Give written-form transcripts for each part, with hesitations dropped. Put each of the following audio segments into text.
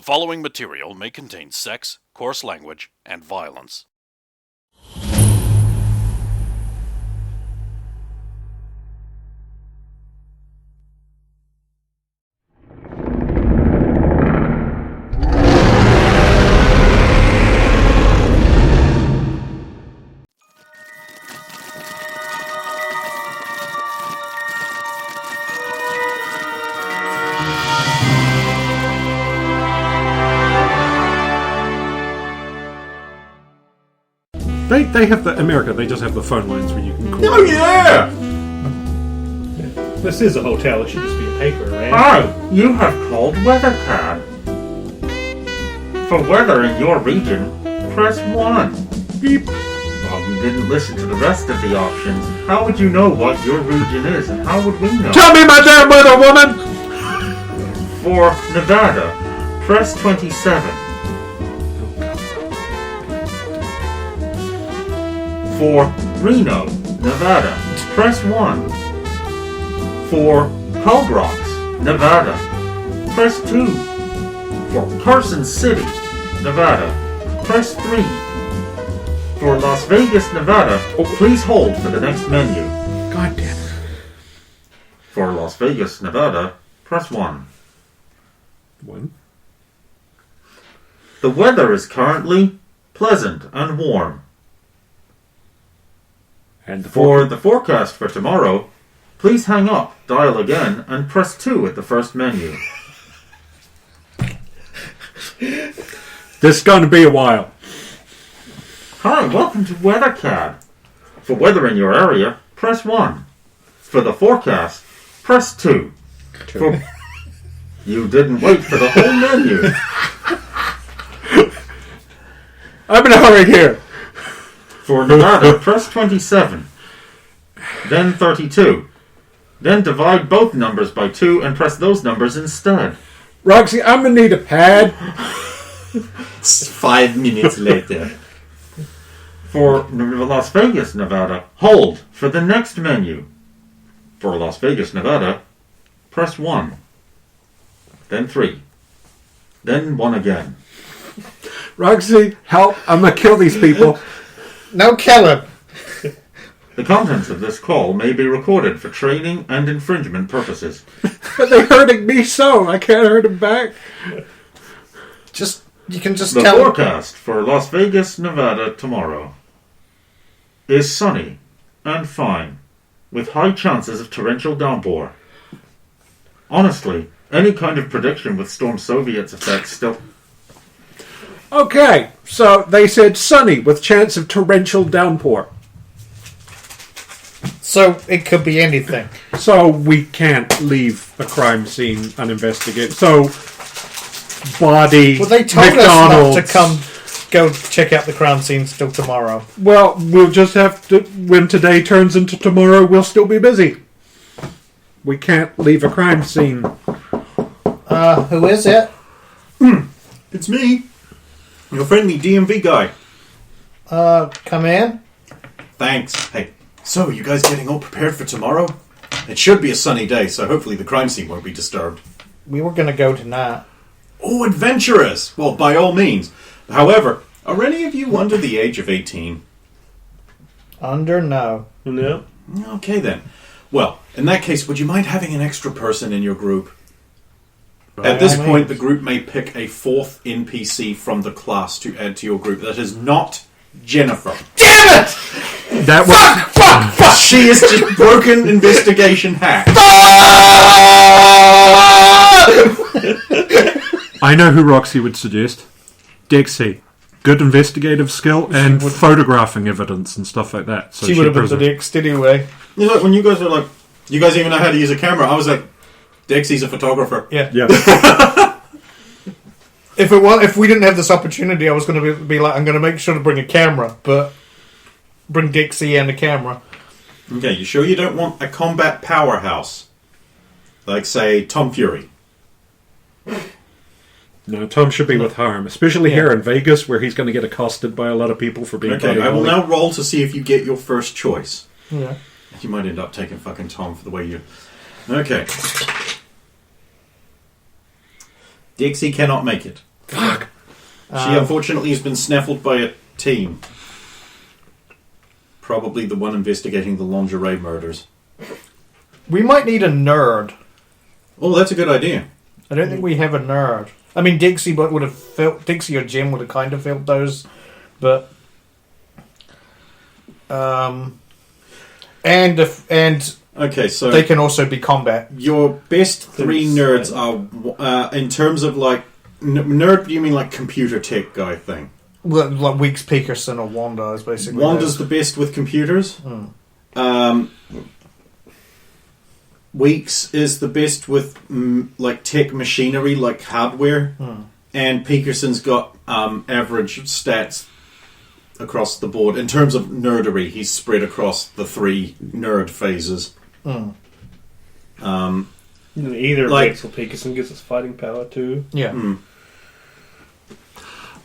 following material may contain sex, coarse language, and violence. They have the America. They just have the phone lines where you can call. Oh yeah! This is a hotel. It should just be a paper, right? Hi, you have called WeatherCAD. For weather in your region, press 1. Beep. Well, you didn't listen to the rest of the options. How would you know what your region is, and how would we know? Tell me, my damn weather woman! For Nevada, press 27. For Reno, Nevada, press 1. For Cold Rocks, Nevada, press 2. For Carson City, Nevada, press 3. For Las Vegas, Nevada, please hold for the next menu. God damn it. For Las Vegas, Nevada, press 1. 1. The weather is currently pleasant and warm. And For the forecast for tomorrow, please hang up, dial again, and press 2 at the first menu. This is going to be a while. Hi, welcome to WeatherCAD. For weather in your area, press 1. For the forecast, press 2. For... You didn't wait for the whole menu. I'm in a hurry here. For Nevada, press 27. Then 32. Then divide both numbers by 2 and press those numbers instead. Roxy, I'm going to need a pad. 5 minutes later. For Las Vegas, Nevada, hold for the next menu. For Las Vegas, Nevada, press 1. Then 3. Then 1 again. Roxy, help. I'm going to kill these people. No killing. The contents of this call may be recorded for training and infringement purposes. But they're hurting me so. I can't hurt them back. You can just The tell. forecast for Las Vegas, Nevada tomorrow is sunny and fine, with high chances of torrential downpour. Honestly, any kind of prediction with Storm Soviet's effects still... Okay, so they said sunny with chance of torrential downpour. So it could be anything. So we can't leave a crime scene uninvestigated. So body, Well, they told McDonald's. us not to go check out the crime scenes till tomorrow. Well, we'll just have to. When today turns into tomorrow, we'll still be busy. We can't leave a crime scene. Who is it? It's me. Your friendly DMV guy. Come in. Thanks. Hey, so you guys getting all prepared for tomorrow? It should be a sunny day, so hopefully the crime scene won't be disturbed. We were going to go tonight. Oh, adventurous! Well, by all means. However, are any of you under the age of 18? Under no. No. Okay then. Well, in that case, would you mind having an extra person in your group? At this point, the group may pick a 4th NPC from the class to add to your group that is not Jennifer. Damn it! That was Fuck! She is just broken investigation hack. I know who Roxy would suggest. Dixie. Good investigative skill and photographing evidence and stuff like that. So She would have been the presents- next anyway. You know, when you guys are like, you guys even know how to use a camera, I was like, Dixie's a photographer. Yeah. Yeah. If we didn't have this opportunity, I was going to be like, I'm going to make sure to bring a camera, but bring Dixie and a camera. Okay, you sure you don't want a combat powerhouse? Like, say, Tom Fury. No, Tom should be with harm, especially here in Vegas, where he's going to get accosted by a lot of people for being Okay, I will now roll to see if you get your first choice. Yeah. You might end up taking fucking Tom for the way you... Okay. Dixie cannot make it. Fuck. She unfortunately has been snaffled by a team. Probably the one investigating the lingerie murders. We might need a nerd. Oh, that's a good idea. I don't think we have a nerd. I mean, Dixie would have felt. Dixie or Jim would have kind of felt those, but Okay, so they can also be combat. your best three nerds are in terms of like nerd. You mean like computer tech guy thing? Like Weeks, Peterson, or Wanda is basically. Wanda's the best with computers. Weeks is the best with like tech machinery, like hardware, and Peterson's got average stats across the board in terms of nerdery. He's spread across the three nerd phases. Either like- Weeks or Peterson gives us fighting power too. Yeah.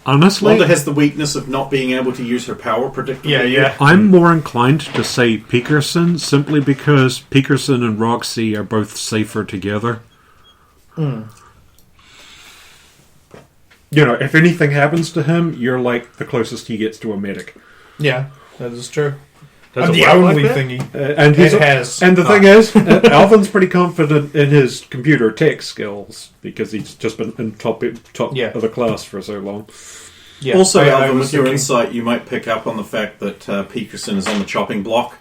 Honestly, Wanda has the weakness of not being able to use her power predictably. Yeah. I'm more inclined to say Peterson simply because Peterson and Roxy are both safer together. You know, if anything happens to him, you're like the closest he gets to a medic. Yeah, that is true. Does I'm it the work only like that? thingy. And he's, It has. and the thing is, Alvin's pretty confident in his computer tech skills because he's just been in top Yeah. of the class for so long. Yeah. Also, I Alvin, was with your thinking- insight, you might pick up on the fact that Peterson is on the chopping block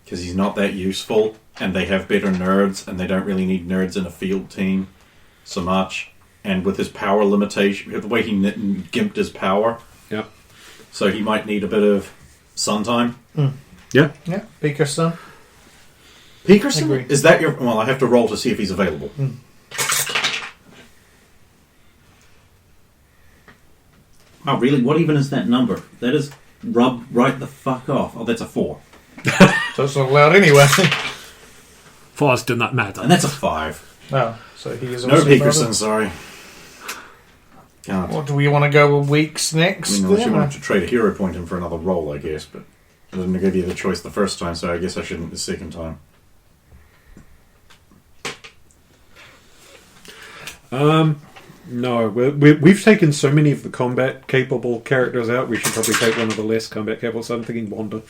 because he's not that useful, and they have better nerds, and they don't really need nerds in a field team so much. And with his power limitation, the way he gimped his power, Yeah. so he might need a bit of sun time. Yeah. Yeah, Peterson. Peterson? Agree. Is that your... Well, I have to roll to see if he's available. Oh, really? What even is that number? That is rub right the fuck off. Oh, that's a 4. That's not allowed anyway. Fours do not matter. And that's a 5. Oh, so he is No also Peterson, another- sorry. God. What do we want to go with Weeks next? I mean, unless you then? want to trade a hero point in for another roll, I guess, but I didn't give you the choice the first time, so I guess I shouldn't the second time. No, we've taken so many of the combat-capable characters out, we should probably take one of the less combat-capable, so I'm thinking Wanda.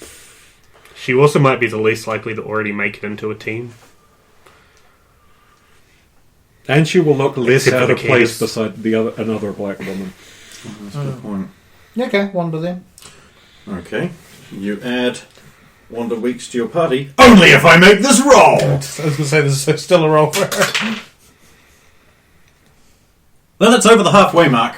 She also might be the least likely to already make it into a team. And she will look less Except for out the of place kids. beside another black woman. That's a good point. Yeah, okay, Wanda then. Okay. You add Wanda Weeks to your party. Only if I make this roll! I was going to say there's still a role for her. Well, that's over the halfway mark.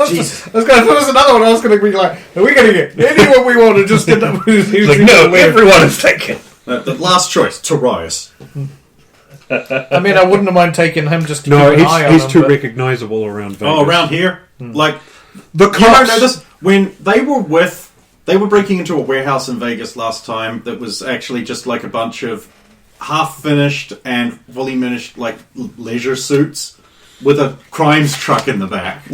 Jesus. I was going to there's another one. I was going to be like, are we going to get anyone we want to just get up who's Like, no, everyone is taken. The last choice, Torias. I mean, I wouldn't have mind taking him just to No, keep an eye on he's him, too but- recognizable around Vegas. Oh, around here? Like, The you don't cops! know this? When they were breaking into a warehouse in Vegas last time that was actually just like a bunch of half-finished and fully finished, like, leisure suits with a crimes truck in the back.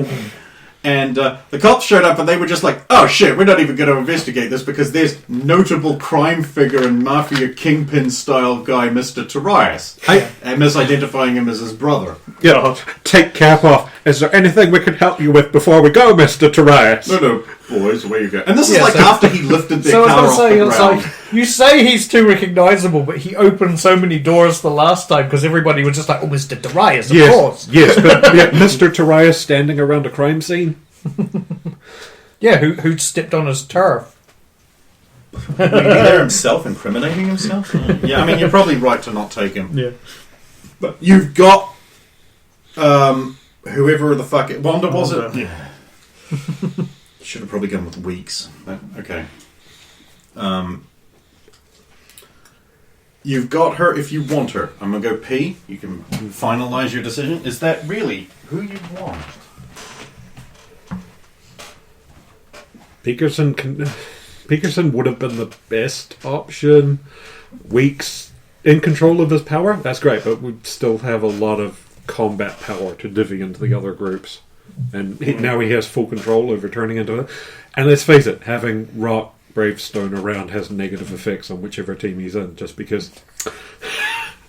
And the cops showed up and they were just like, oh shit, we're not even going to investigate this because there's notable crime figure and mafia kingpin style guy, Mr. Torias. And misidentifying him as his brother. Yeah, take cap off. Is there anything we can help you with before we go, Mr. Torias? No, boys, away you go. And this is Yeah, like so- after he lifted their So I car was off going to say, the it's ground. like, you say he's too recognisable, but he opened so many doors the last time because everybody was just like, oh, Mr. Darius, of course. Yes, but yeah, Mr. Torias standing around a crime scene? Yeah, who stepped on his turf? Maybe there himself incriminating himself? Yeah, I mean, you're probably right to not take him. Yeah. But you've got whoever the fuck Wanda was it? Yeah. Should have probably gone with Weeks. But, okay. You've got her if you want her. I'm gonna go P. You can finalise your decision. Is that really who you want? Peterson would have been the best option. Weeks in control of his power, that's great, but we'd still have a lot of combat power to divvy into the other groups. And now he has full control over turning into it. And let's face it, having Rock, Bravestone around has negative effects on whichever team he's in, just because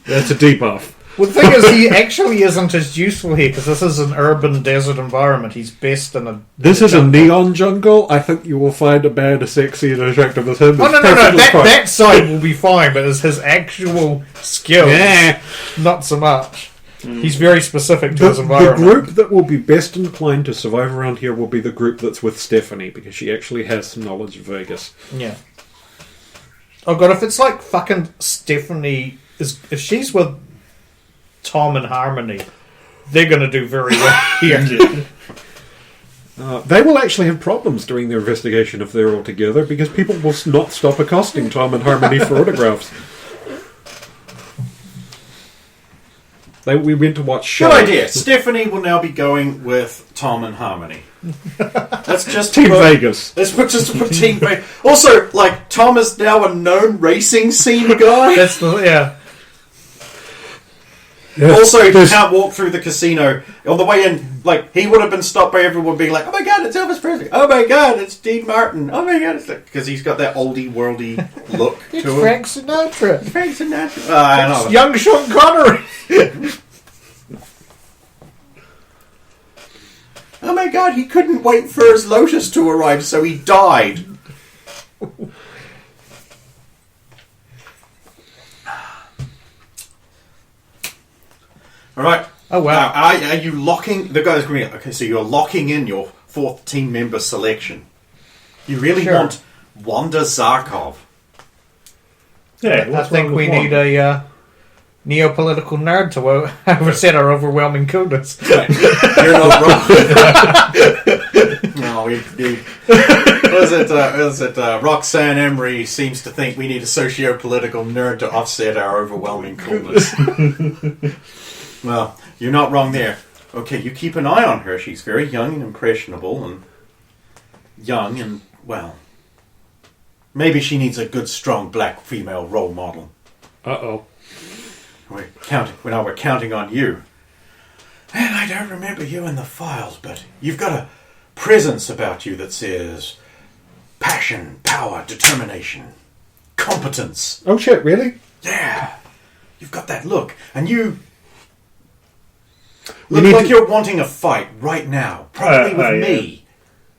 that's a debuff. Well, the thing is, he actually isn't as useful here because this is an urban desert environment. He's best in a. This is a jungle. neon jungle. I think you will find a man as sexy and attractive as him. Oh, is no. perfectly fine. That side will be fine, but it's his actual skills. Yeah. Not so much. He's very specific to his The environment. group that will be best inclined to survive around here will be the group that's with Stephanie, because she actually has some knowledge of Vegas. Yeah. Oh god, if it's like fucking Stephanie if she's with Tom and Harmony, they're gonna do very well here. They will actually have problems during their investigation if they're all together, because people will not stop accosting Tom and Harmony for autographs. We went to watch shows. Good idea. Stephanie will now be going with Tom and Harmony. Let's just Team put, Vegas. Let's put Team Vegas. Also, like, Tom is now a known racing scene guy. That's the Yes, Also, he there's- can't walk through the casino. On the way in, like, he would have been stopped by everyone being like, "Oh my god, it's Elvis Presley! Oh my god, it's Dean Martin! Oh my god, it's like," because he's got that oldie worldy look It's to him. Frank Sinatra. Frank Sinatra. I know. Young Sean Connery. Oh my god, he couldn't wait for his Lotus to arrive, so he died. All right. Oh wow. Now, are you locking the guys? Okay, so you're locking in your fourth team member selection. You really Sure. want Wanda Zarkov? Yeah, I what's think wrong we with need one? a neopolitical nerd to overset our overwhelming coolness. You're not wrong. No, was it Roxanne Emery seems to think we need a socio-political nerd to offset our overwhelming coolness. Well, you're not wrong there. Okay, you keep an eye on her. She's very young and impressionable, and well, maybe she needs a good, strong black female role model. Uh-oh. We're counting on you. And I don't remember you in the files, but you've got a presence about you that says passion, power, determination, competence. Oh shit, really? Yeah. You've got that look. And you We look need like to- you're wanting a fight right now. Probably with me.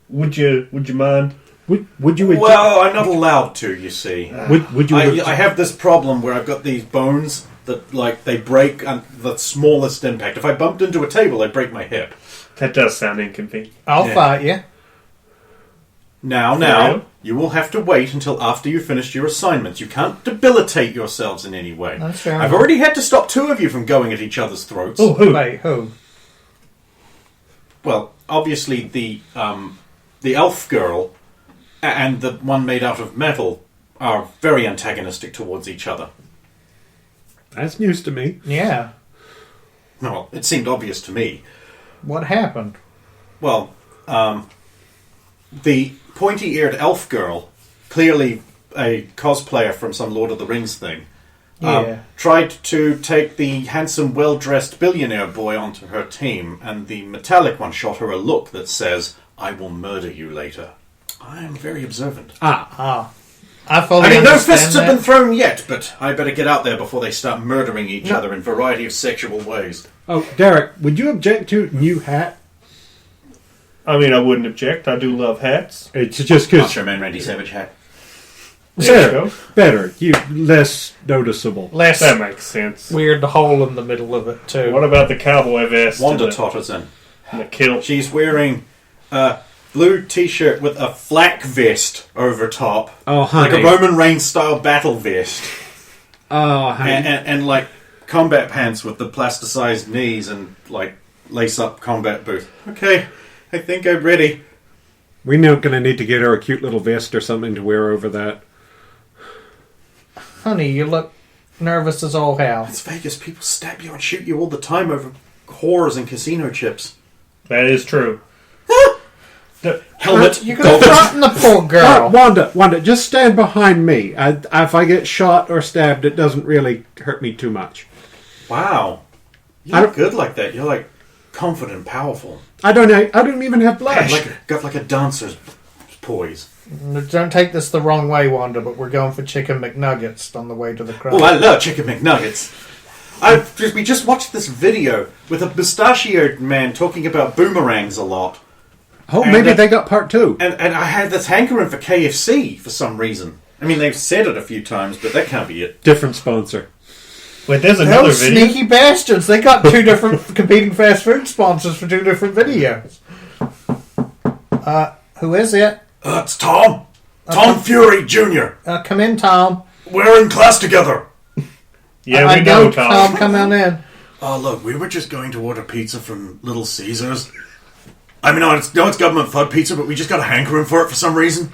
Would you mind? Would you... Well, I'm not allowed to, you see. would you... I have this problem where I've got these bones that, like, they break on the smallest impact. If I bumped into a table, I'd break my hip. That does sound inconvenient. I'll Yeah. fight you. Now, real? you will have to wait until after you've finished your assignments. You can't debilitate yourselves in any way. That's fair I've enough. already had to stop two of you from going at each other's throats. Oh, who? Wait, who? Well, obviously the elf girl and the one made out of metal are very antagonistic towards each other. That's news to me. Yeah. Well, it seemed obvious to me. What happened? Well, the pointy-eared elf girl, clearly a cosplayer from some Lord of the Rings thing, Yeah. tried to take the handsome, well-dressed billionaire boy onto her team, and the metallic one shot her a look that says, "I will murder you later." I am very observant. I fully I mean, no understand fists that. have been thrown yet, but I better get out there before they start murdering each other in a variety of sexual ways. Oh, Derek, would you object to new hat? I mean, I wouldn't object. I do love hats. It's just because... Macho Man Randy Savage hat. There you go. Better. Less noticeable. Less That makes sense. weird hole in the middle of it, too. What about the cowboy vest Wanda and totters in. the kilt? She's wearing a blue t-shirt with a flak vest over top. Oh, Like honey. a Roman Reigns style battle vest. Oh, honey. And like combat pants with the plasticized knees and like lace up combat boots. Okay, I think I'm ready. We're now going to need to get her a cute little vest or something to wear over that. Honey, you look nervous as all hell. It's Vegas. People stab you and shoot you all the time over whores and casino chips. That is true. Helmet. You're going to threaten the poor girl. Wanda, just stand behind me. If I get shot or stabbed, it doesn't really hurt me too much. Wow. You I look don't- good like that. You're like confident, powerful. I don't even have blush. Got like a dancer's poise. Don't take this the wrong way, Wanda, but we're going for chicken McNuggets on the way to the crowd. Oh, I love chicken McNuggets. We just watched this video with a mustachioed man talking about boomerangs a lot. Oh, And, maybe they got part 2. And I had this hankering for KFC for some reason. I mean, they've said it a few times, but that can't be it. Different sponsor. Wait, there's another Those video. sneaky bastards. They got 2 different competing fast food sponsors for 2 different videos. Who is it? It's Tom. Tom Fury Jr. Come in, Tom. We're in class together. Yeah, I we know, know, Tom. Come on in. Oh, look, we were just going to order pizza from Little Caesars. I mean, no, it's government fud pizza, but we just got a hankering for it for some reason.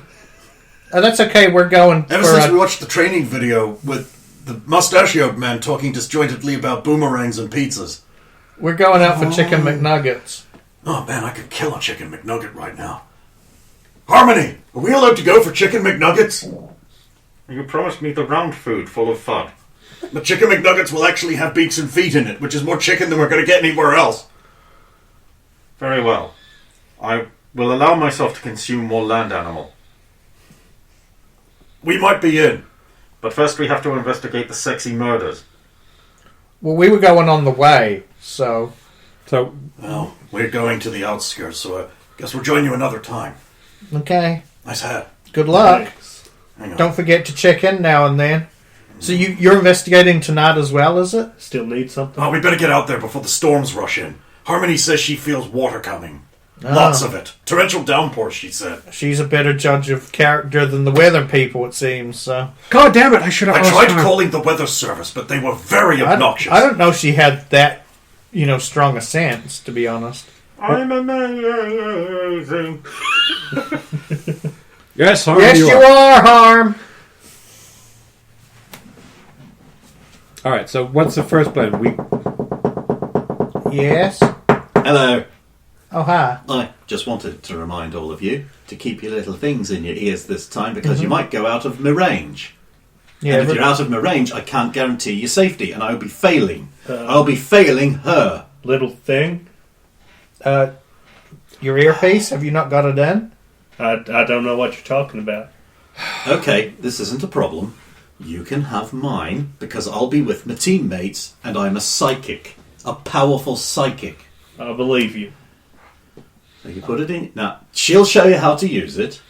That's okay. We're going Ever for since we watched the training video with the mustachioed man talking disjointedly about boomerangs and pizzas. we're going out for chicken McNuggets. Oh, man, I could kill a chicken McNugget right now. Harmony, are we allowed to go for chicken McNuggets? You promised me the round food full of fud. The chicken McNuggets will actually have beaks and feet in it, which is more chicken than we're going to get anywhere else. Very well. I will allow myself to consume more land animal. We might be in. But first we have to investigate the sexy murders. Well, we were going on the way, so So, Well, we're going to the outskirts, so I guess we'll join you another time. okay. Nice hat. Good luck. Hang on. Don't forget to check in now and then. So you're investigating tonight as well, is it? Still need something? Oh, we better get out there before the storms rush in. Harmony says she feels water coming. Lots of it. Torrential downpours, she said. She's a better judge of character than the weather people, it seems. So God damn it! I should have. I asked tried her. calling the weather service, but they were very obnoxious. I don't know if she had that, strong a sense, to be honest. I'm amazing. Yes, Harm, Yes, you are, Harm. All right. So, what's the first plan? We Yes. Hello. Oh, hi. I just wanted to remind all of you to keep your little things in your ears this time because you might go out of my range. Yeah, And if but- you're out of my range, I can't guarantee your safety, and I'll be failing. I'll be failing her. Little thing? your earpiece, have you not got it in? I don't know what you're talking about. Okay, this isn't a problem. You can have mine because I'll be with my teammates, and I'm a psychic. A powerful psychic. I believe you. So you put it in. Now, she'll show you how to use it.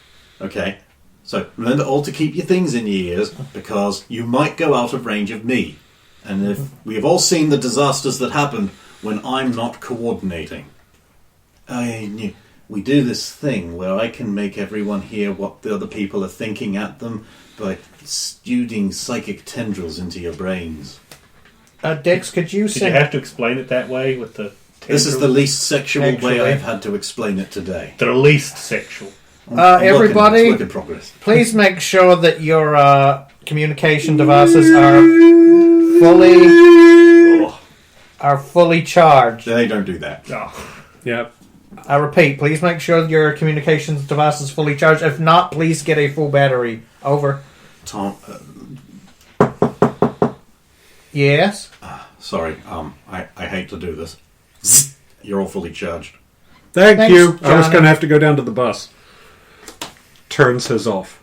Okay? So remember all to keep your things in your ears because you might go out of range of me. And if we've all seen the disasters that happen when I'm not coordinating. We do this thing where I can make everyone hear what the other people are thinking at them by studing psychic tendrils into your brains. Dex, could you Did you sing? have to explain it that way with the This is the tendrils? least sexual Actually. way I've had to explain it today. The least sexual. I'm everybody- it's work in progress. Please make sure that your communication devices are fully charged. They don't do that. Oh. yeah. I repeat, please make sure your communications device is fully charged. If not, please get a full battery. Over. Tom, Yes? sorry, I hate to do this. You're all fully charged. Thanks, Thanks, you. I was Johnny. going to have to go down to the bus. Turns his off.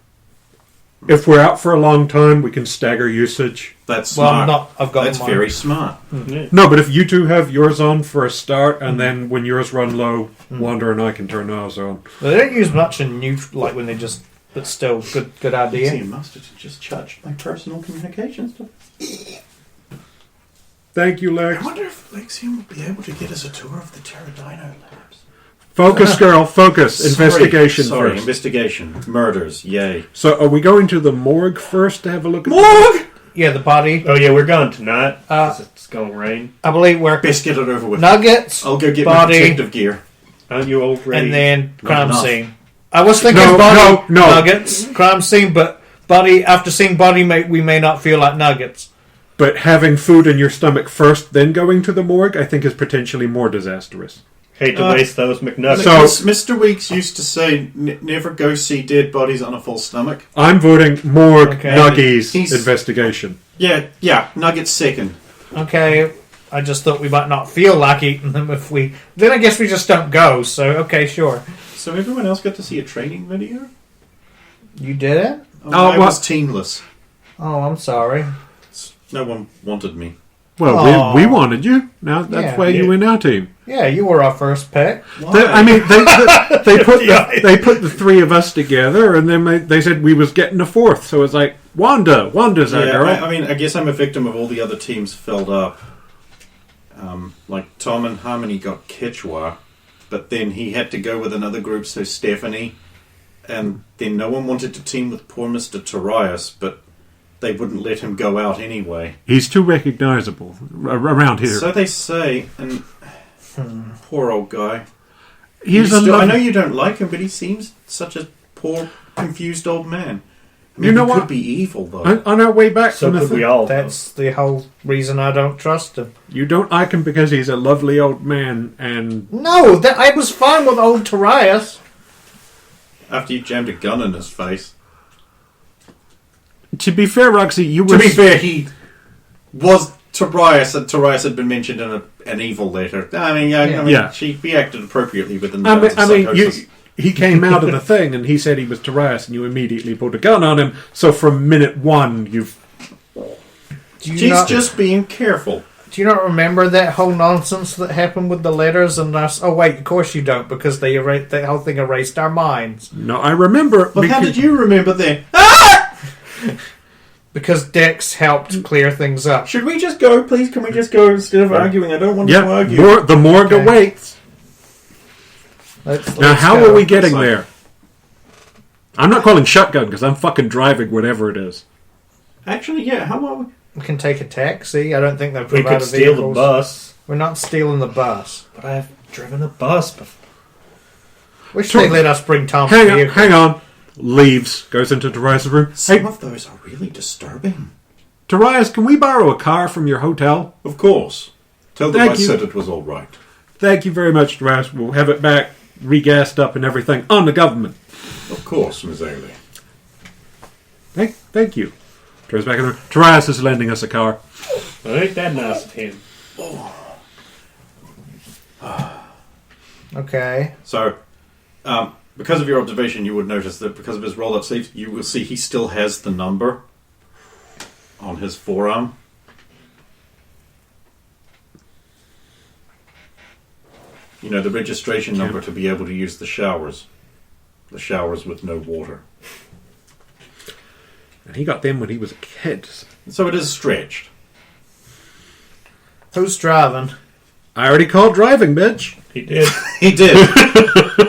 If we're out for a long time, we can stagger usage. That's Well, smart. I'm not. I've got That's mine. very smart. Yeah. No, but if you two have yours on for a start, and then when yours run low, Wander and I can turn ours on. They don't use much in like when they just. But still, good idea. See, Mustard just charged my personal communications. Thank you, I Lex. wonder if Lexium would be able to get us a tour of the Pterodino labs. Focus, girl, focus. Investigation Sorry, first. investigation. Murders, yay. So, are we going to the morgue first to have a look at Morgue! Yeah, the body. Oh, yeah, we're going tonight. 'Cause it's going to rain. I believe we're Biscuit it over with. nuggets, I'll go get body, my protective gear. Aren't you already? and then Not crime enough. scene. I was thinking No, body, no. nuggets, crime scene, but body. After seeing body, we may not feel like nuggets. But having food in your stomach first, then going to the morgue, I think is potentially more disastrous. Hate to waste those McNuggets. So- Mr. Weeks used to say, never go see dead bodies on a full stomach. I'm voting morgue, Okay. nuggies, He's- investigation. Yeah, Nuggets second. Okay, I just thought we might not feel like eating them if we. Then I guess we just don't go. So okay, sure. So everyone else got to see a training video? You did it? I what- was teenless. Oh, I'm sorry. No one wanted me. Well, we wanted you. Now that's why you in our team. Yeah, you were our first pick. They put the three of us together, and then they said we was getting a fourth. So it's like Wanda's our girl. I guess I'm a victim of all the other teams filled up. Like Tom and Harmony got Quechua, but then he had to go with another group, so Stephanie, and then no one wanted to team with poor Mr. Tarius, but they wouldn't let him go out anyway. He's too recognizable around here. So they say, and poor old guy. I know you don't like him, but he seems such a poor, confused old man. I mean, you know he what? Could be evil though. On our way back So from could we all. That's the whole reason I don't trust him. You don't like him because he's a lovely old man, and No, I was fine with old Tarius. After you jammed a gun in his face. to be fair, Roxy, you were. To be fair, he was Tarius, and Tarius had been mentioned in an evil letter. I mean, he acted appropriately within the bounds of psychosis. He came out of the thing and he said he was Tarius, and you immediately pulled a gun on him. So from minute one, She's just being careful. Do you not remember that whole nonsense that happened with the letters and us? Oh wait, of course you don't, because the whole thing erased our minds. No, I remember. Well, how did you remember then? Because Dex helped clear things up. Should we just go, please? Can we just go instead of arguing? I don't want to argue. The morgue awaits. Let's Now, how go. are we getting there? I'm not calling shotgun because I'm fucking driving whatever it is. Actually, yeah. How are we? We can take a taxi. I don't think they've We provided could steal vehicles. the bus. We're not stealing the bus. But I've driven a bus before. Wish they let us bring Tom's Hang vehicle. on. Leaves. Goes into Darius' room. Some Hey, of those are really disturbing. Darius, can we borrow a car from your hotel? Of course. Tell them Thank I you. said it was all right. Thank you very much, Darius. We'll have it back, regassed up and everything on the government. Of course, Miss Ailey. Thank you. Turns back in the room. Darius is lending us a car. Well, ain't that nice of him? Okay. So, because of your observation, you would notice that because of his roll-up sleeves, you will see he still has the number on his forearm. You know, the registration number to be able to use the showers. The showers with no water. And he got them when he was a kid. So it is stretched. Who's driving? I already called driving, bitch. He did. He did.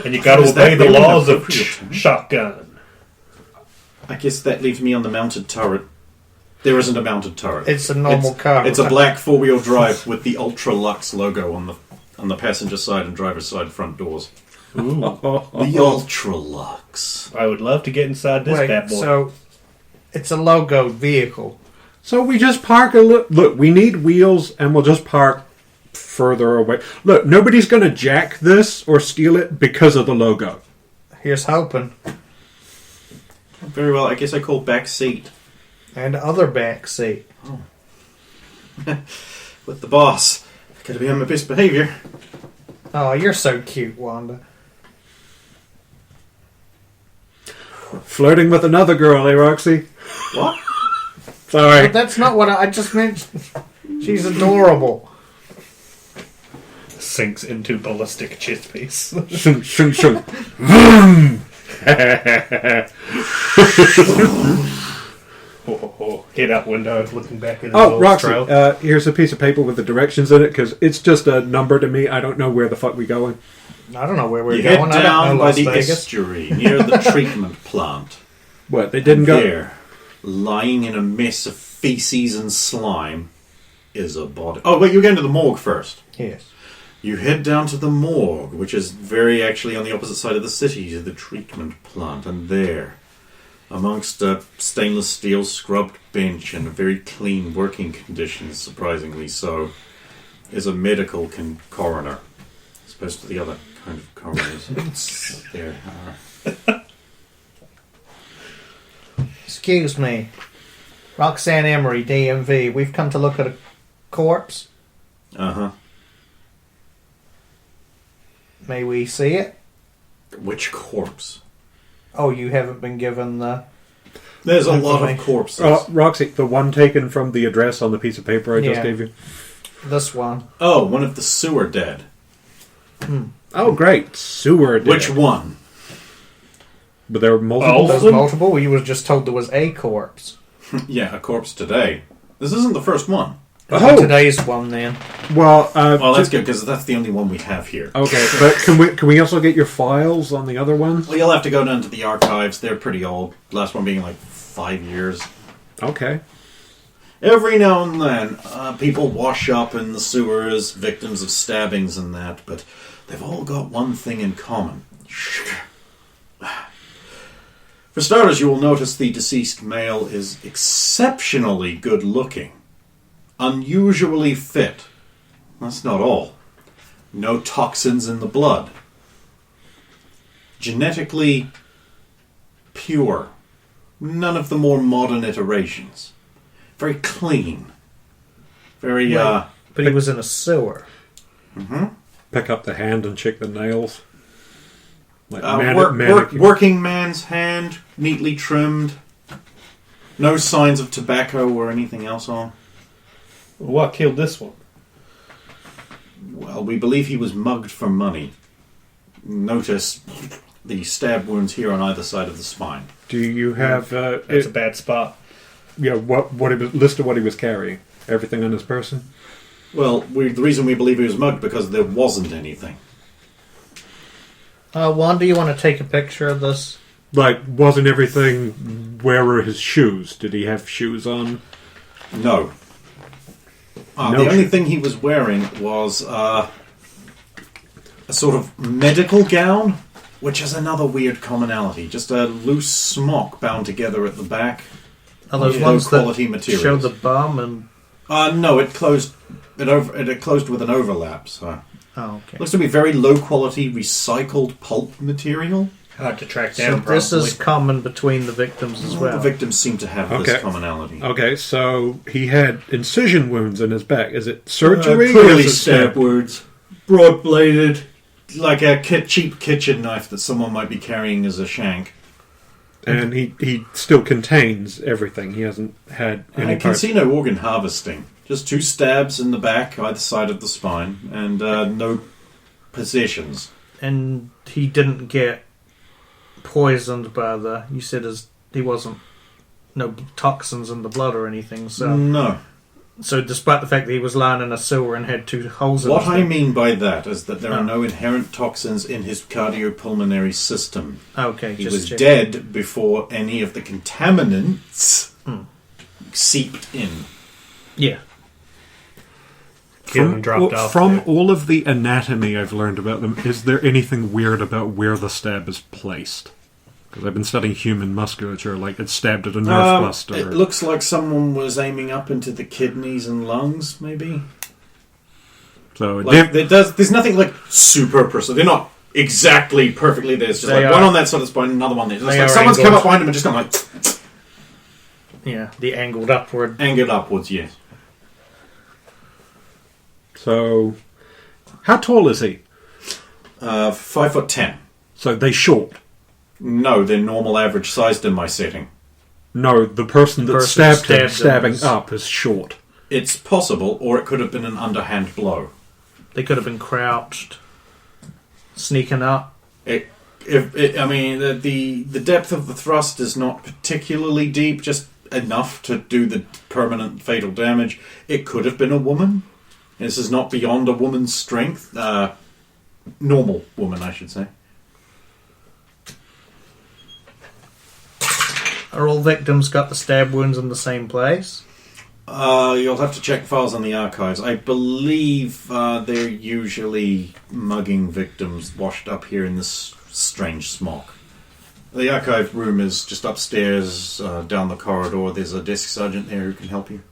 And you gotta Is obey that the really laws of appropriate? shotgun. I guess that leaves me on the mounted turret. There isn't a mounted turret. It's a normal car. It's a black four-wheel drive with the Ultra Lux logo on the passenger side and driver's side front doors. Ooh. The Ultra Lux. I would love to get inside this bad boy. So it's a logo vehicle. So we just park a look, we need wheels and we'll just park further away. Look, nobody's going to jack this or steal it because of the logo. Here's hoping. Very well, I guess I call back seat. And other back seat. With the boss. Gotta be on my best behaviour. Oh, you're so cute, Wanda. Flirting with another girl, eh, Roxy? What? Sorry. But that's not what I just meant. She's adorable. Sinks into ballistic chest piece. Shunk, shunk, shunk. Head out window, looking back at the Oh, Roxy, trail. here's a piece of paper with the directions in it, because it's just a number to me. I don't know where the fuck we're going. I don't know where we're You going. head I don't down know by Las the Vegas. estuary near the treatment plant. What, they didn't go... There, lying in a mess of feces and slime, is a body. Oh, wait, you're going to the morgue first. Yes. You head down to the morgue, which is very actually on the opposite side of the city to the treatment plant, and there, amongst a stainless steel scrubbed bench and very clean working conditions, surprisingly so, is a medical coroner, as opposed to the other kind of coroners. There are. Excuse me. Roxanne Emery, DMV. We've come to look at a corpse. Uh-huh. May we see it? Which corpse? Oh, you haven't been given the There's a lot of corpses. Roxy, the one taken from the address on the piece of paper I just gave you. This one. Oh, one of the sewer dead. Oh, great. Sewer dead. Which one? But there were multiple. There's multiple? You were just told there was a corpse. Yeah, a corpse today. This isn't the first one. Oh! Today's one, then. Well, Well, that's good, because that's the only one we have here. Okay, but can we also get your files on the other ones? Well, you'll have to go down to the archives. They're pretty old. Last one being like 5 years. Okay. Every now and then, people wash up in the sewers, victims of stabbings and that, but they've all got one thing in common. For starters, you will notice the deceased male is exceptionally good looking. Unusually fit. That's not all. No toxins in the blood. Genetically pure. None of the more modern iterations. Very clean. Very, But he was in a sewer. Pick up the hand and check the nails. Like working man's hand, neatly trimmed. No signs of tobacco or anything else on. What killed this one? Well, we believe he was mugged for money. Notice the stab wounds here on either side of the spine. Do you have... That's a bad spot. Yeah, what he was listed what he was carrying? Everything on his person? Well, the reason we believe he was mugged because there wasn't anything. Juan, do you want to take a picture of this? Like, wasn't everything... Where were his shoes? Did he have shoes on? No. No the only thing he was wearing was a sort of medical gown, which is another weird commonality. Just a loose smock bound together at the back. Are those Low ones quality that materials. show the bum and... No, it closed. It closed with an overlap. So Oh, okay. looks to be very low quality recycled pulp material. Hard to track So down, this probably. is common between the victims as All well. the victims seem to have this Okay. commonality. Okay, so he had incision wounds in his back. Is it surgery? or Clearly is it stab wounds. Broad bladed. Like a cheap kitchen knife that someone might be carrying as a shank. And he still contains everything. He hasn't had any I can parts. see no organ harvesting. Just 2 stabs in the back, either side of the spine, and no possessions. And he didn't get poisoned by the... You said he wasn't... No toxins in the blood or anything, so... No. So despite the fact that he was lying in a sewer and had 2 holes in What his I stomach- mean by that is that there are Oh. no inherent toxins in his cardiopulmonary system. Okay, He just was check. dead before any of the contaminants seeped in. Yeah. Killed and dropped off. From there. all of the anatomy I've learned about them, is there anything weird about where the stab is placed? Because I've been studying human musculature, like it's stabbed at a nerve cluster. It looks like someone was aiming up into the kidneys and lungs, maybe. So Like, there's nothing like super precise. They're not exactly perfectly there. It's just They like are- one on that side of the spine, another one there. It's just They like are someone's come angled. up behind him and just gone like Yeah, the angled upward. angled upwards. Yes. So, how tall is he? 5'10". So they short. No, they're normal average sized in my setting. No, the person that person stabbed him, stabbed him stabbing is- up, is short. It's possible, or it could have been an underhand blow. They could have been crouched, sneaking up. The depth of the thrust is not particularly deep, just enough to do the permanent fatal damage. It could have been a woman. This is not beyond a woman's strength. Normal woman, I should say. Are all victims got the stab wounds in the same place? You'll have to check files on the archives. I believe they're usually mugging victims washed up here in this strange smock. The archive room is just upstairs, down the corridor. There's a desk sergeant there who can help you.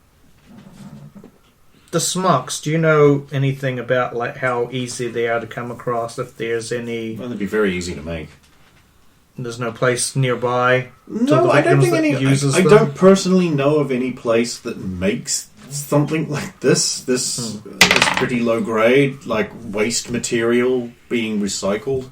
The smocks, do you know anything about like how easy they are to come across? If there's any... Well, they'd be very easy to make. There's no place nearby? No, I don't think any. I them? don't personally know of any place that makes something like this. This pretty low grade, like waste material being recycled.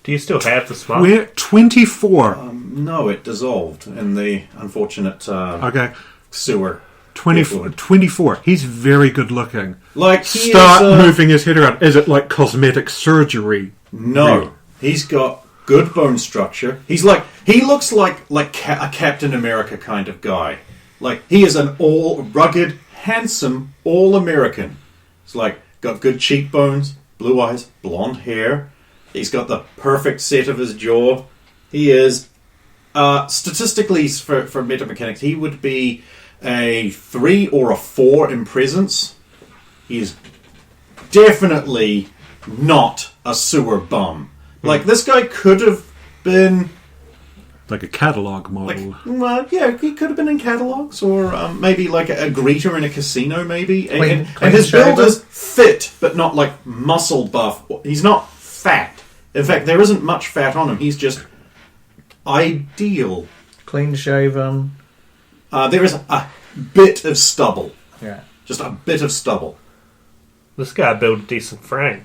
Do you still have the smoke? We're 24. No, it dissolved in the unfortunate Okay. sewer. 24. He's very good looking. Like he Start is, moving his head around. Is it like cosmetic surgery? No, he's got good bone structure. He looks like a Captain America kind of guy. Like he is an all rugged, handsome, all American. He's like got good cheekbones, blue eyes, blonde hair. He's got the perfect set of his jaw. He is statistically for metamechanics, he would be a 3 or a 4 in presence. He's definitely not a sewer bum. Like, this guy could have been... Like a catalogue model. Yeah, he could have been in catalogs, or maybe like a greeter in a casino, maybe. Clean And his build shaven. is fit, but not like muscle buff. He's not fat. In fact, there isn't much fat on him. He's just ideal. Clean shaven. There is a bit of stubble. Yeah. Just a bit of stubble. This guy built a decent frame.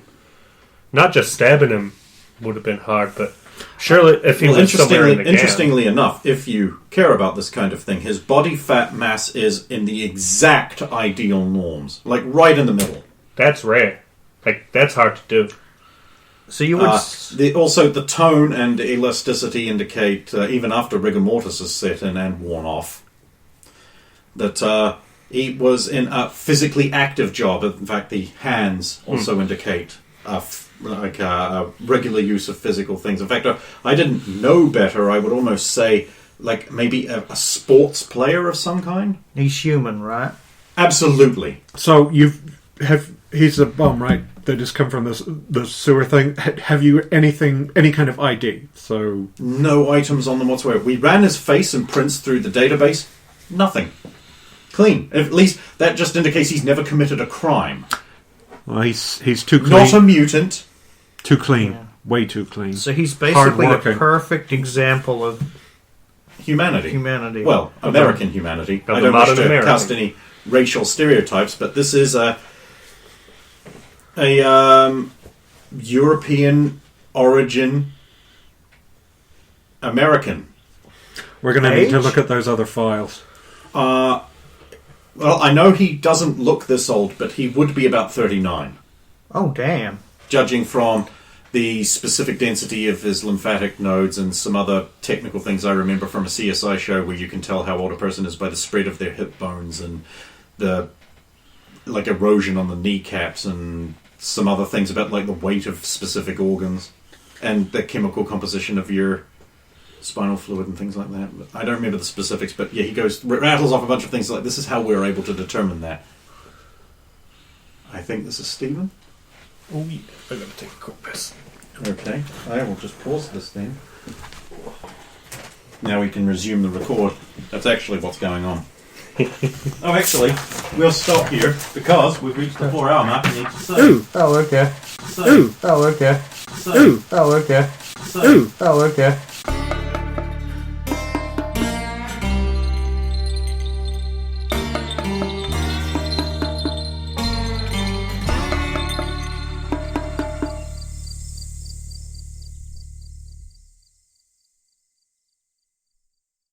Not just stabbing him would have been hard, but surely if he was somewhere in the game. Interestingly enough, if you care about this kind of thing, his body fat mass is in the exact ideal norms. Like, right in the middle. That's rare. Like, that's hard to do. So you would... Also, the tone and elasticity indicate, even after rigor mortis is set in and worn off, that he was in a physically active job. In fact, the hands also indicate regular use of physical things. In fact, I didn't know better. I would almost say, like, maybe a sports player of some kind. He's human, right? Absolutely. So he's a bum, right? That just come from the sewer thing. Have you any kind of ID? So No items on them whatsoever. We ran his face and prints through the database. Nothing. Clean. At least that just indicates he's never committed a crime. well, he's too clean. Not a mutant. Too clean. Yeah. Way too clean. So he's basically a Hardworking. perfect example of Humanity. Well, American humanity. Of I the don't wish modern to American. cast any racial stereotypes, but this is a European origin American. We're going to need to Age? look at those other files. Well, I know he doesn't look this old, but he would be about 39. Oh, damn. Judging from the specific density of his lymphatic nodes and some other technical things I remember from a CSI show where you can tell how old a person is by the spread of their hip bones and the erosion on the kneecaps and some other things about the weight of specific organs and the chemical composition of your spinal fluid and things like that. But I don't remember the specifics, but yeah, he rattles off a bunch of things like this is how we're able to determine that. I think this is Stephen. Oh, yeah. I gotta take a quick piss. Okay, I will just pause this then. Now we can resume the record. That's actually what's going on. Oh, actually, we'll stop here because we've reached the 4-hour mark and need to say. Ooh. Oh, okay. Ooh. Oh, okay. Say. Oh, okay. Say. Oh, okay.